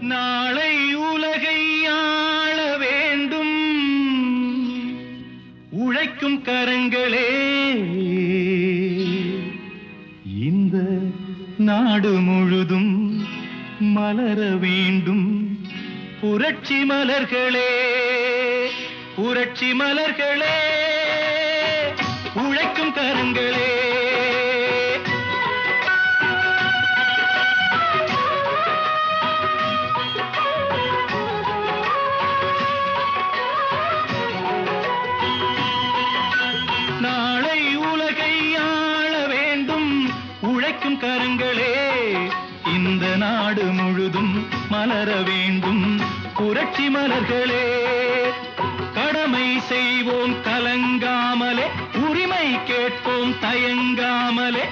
நாளை உலகை ஆள வேண்டும் உழைக்கும் கரங்களே. இந்த நாடு முழுதும் மலர வேண்டும் புரட்சி மலர்களே, புரட்சி மலர்களே, உழைக்கும் கரங்களே. நாளை உலகை ஆள வேண்டும் உழைக்கும் கரங்களே. இந்த நாடு முழுதும் மலர வேண்டும் புரட்சி மலர்களே. கடமை செய்வோம் கலங்காமலே, உரிமை கேட்போம் தயங்காமலே.